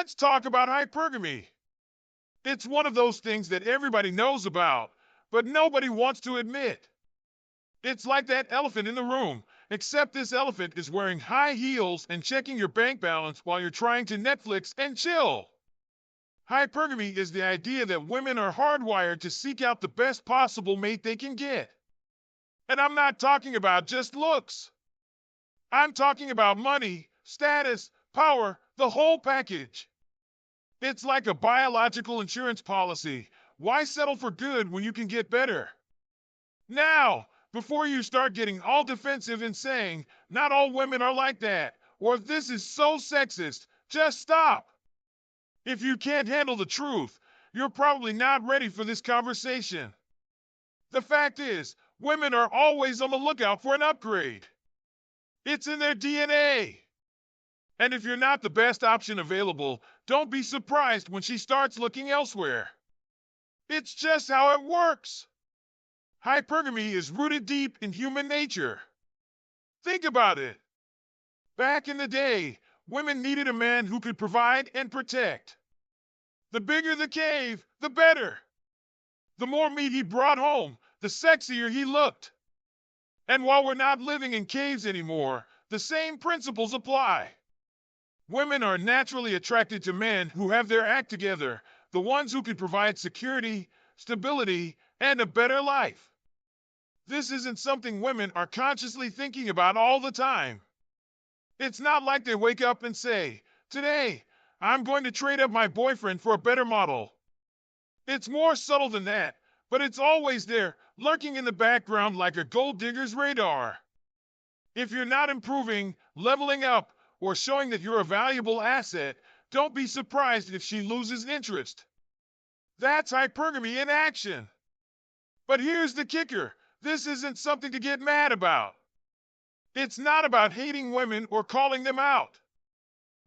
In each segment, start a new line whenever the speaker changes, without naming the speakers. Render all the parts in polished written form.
Let's talk about hypergamy. It's one of those things that everybody knows about, but nobody wants to admit. It's like that elephant in the room, except this elephant is wearing high heels and checking your bank balance while you're trying to Netflix and chill. Hypergamy is the idea that women are hardwired to seek out the best possible mate they can get. And I'm not talking about just looks. I'm talking about money, status, power, the whole package. It's like a biological insurance policy. Why settle for good when you can get better? Now, before you start getting all defensive and saying, not all women are like that, or this is so sexist, just stop. If you can't handle the truth, you're probably not ready for this conversation. The fact is, women are always on the lookout for an upgrade. It's in their DNA. And if you're not the best option available, don't be surprised when she starts looking elsewhere. It's just how it works. Hypergamy is rooted deep in human nature. Think about it. Back in the day, women needed a man who could provide and protect. The bigger the cave, the better. The more meat he brought home, the sexier he looked. And while we're not living in caves anymore, the same principles apply. Women are naturally attracted to men who have their act together, the ones who can provide security, stability, and a better life. This isn't something women are consciously thinking about all the time. It's not like they wake up and say, today, I'm going to trade up my boyfriend for a better model. It's more subtle than that, but it's always there, lurking in the background like a gold digger's radar. If you're not improving, leveling up, or showing that you're a valuable asset, don't be surprised if she loses interest. That's hypergamy in action. But here's the kicker. This isn't something to get mad about. It's not about hating women or calling them out.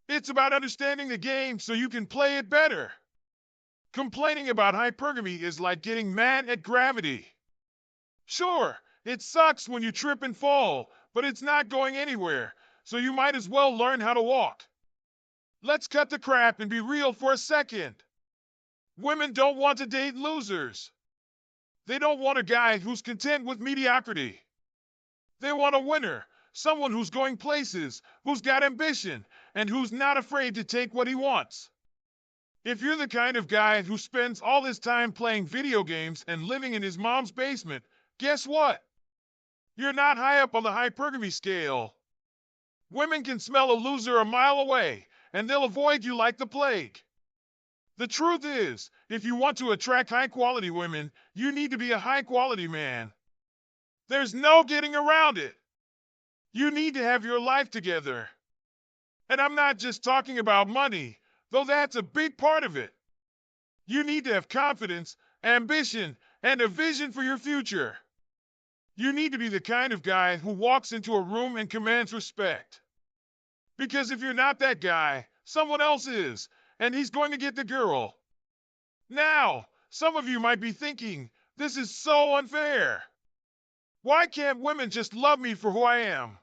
It's about understanding the game so you can play it better. Complaining about hypergamy is like getting mad at gravity. Sure, it sucks when you trip and fall, but it's not going anywhere, so you might as well learn how to walk. Let's cut the crap and be real for a second. Women don't want to date losers. They don't want a guy who's content with mediocrity. They want a winner, someone who's going places, who's got ambition, and who's not afraid to take what he wants. If you're the kind of guy who spends all his time playing video games and living in his mom's basement, guess what? You're not high up on the hypergamy scale. Women can smell a loser a mile away, and they'll avoid you like the plague. The truth is, if you want to attract high-quality women, you need to be a high-quality man. There's no getting around it. You need to have your life together. And I'm not just talking about money, though that's a big part of it. You need to have confidence, ambition, and a vision for your future. You need to be the kind of guy who walks into a room and commands respect. Because if you're not that guy, someone else is, and he's going to get the girl. Now, some of you might be thinking, this is so unfair. Why can't women just love me for who I am?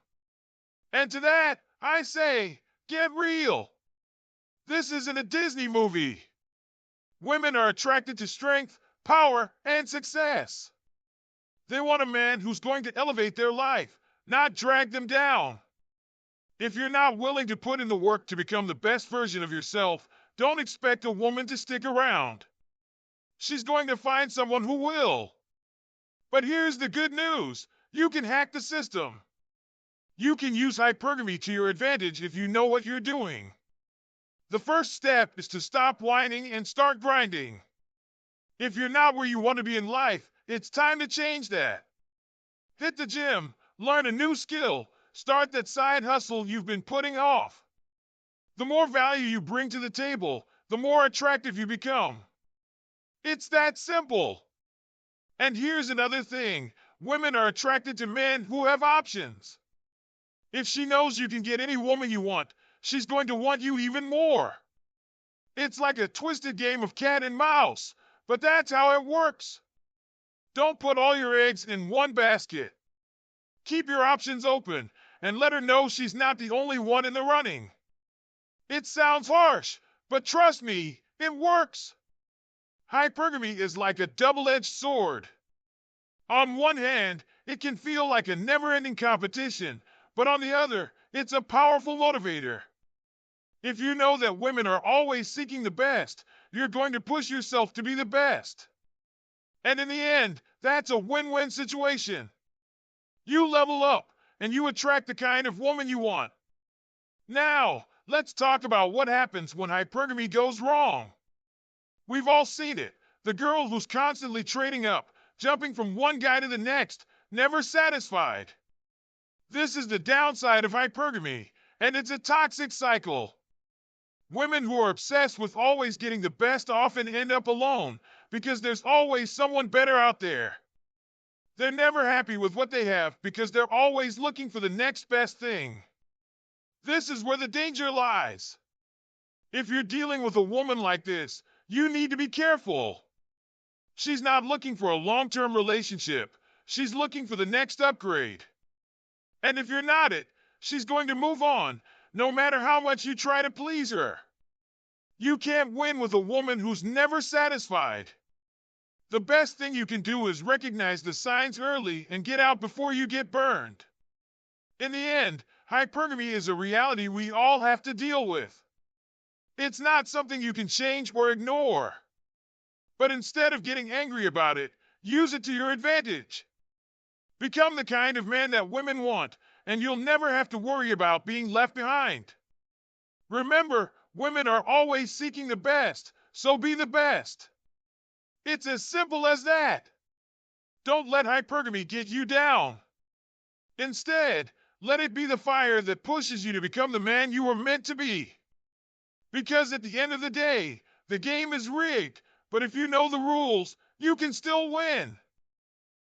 And to that, I say, get real. This isn't a Disney movie. Women are attracted to strength, power, and success. They want a man who's going to elevate their life, not drag them down. If you're not willing to put in the work to become the best version of yourself, don't expect a woman to stick around. She's going to find someone who will. But here's the good news. You can hack the system. You can use hypergamy to your advantage if you know what you're doing. The first step is to stop whining and start grinding. If you're not where you want to be in life, it's time to change that. Hit the gym, learn a new skill, start that side hustle you've been putting off. The more value you bring to the table, the more attractive you become. It's that simple. And here's another thing. Women are attracted to men who have options. If she knows you can get any woman you want, she's going to want you even more. It's like a twisted game of cat and mouse, but that's how it works. Don't put all your eggs in one basket. Keep your options open and let her know she's not the only one in the running. It sounds harsh, But trust me, it works. Hypergamy is like a double-edged sword. On one hand, it can feel like a never-ending competition, but on the other, it's a powerful motivator. If you know that women are always seeking the best, you're going to push yourself to be the best. And in the end, that's a win-win situation. You level up, and you attract the kind of woman you want. Now, let's talk about what happens when hypergamy goes wrong. We've all seen it. The girl who's constantly trading up, jumping from one guy to the next, never satisfied. This is the downside of hypergamy, and it's a toxic cycle. Women who are obsessed with always getting the best often end up alone because there's always someone better out there. They're never happy with what they have because they're always looking for the next best thing. This is where the danger lies. If you're dealing with a woman like this, you need to be careful. She's not looking for a long-term relationship. She's looking for the next upgrade. And if you're not it, she's going to move on, no matter how much you try to please her. You can't win with a woman who's never satisfied. The best thing you can do is recognize the signs early and get out before you get burned. In the end, hypergamy is a reality we all have to deal with. It's not something you can change or ignore. But instead of getting angry about it, use it to your advantage. Become the kind of man that women want, and you'll never have to worry about being left behind. Remember, women are always seeking the best, so be the best. It's as simple as that. Don't let hypergamy get you down. Instead, let it be the fire that pushes you to become the man you were meant to be. Because at the end of the day, the game is rigged, but if you know the rules, you can still win.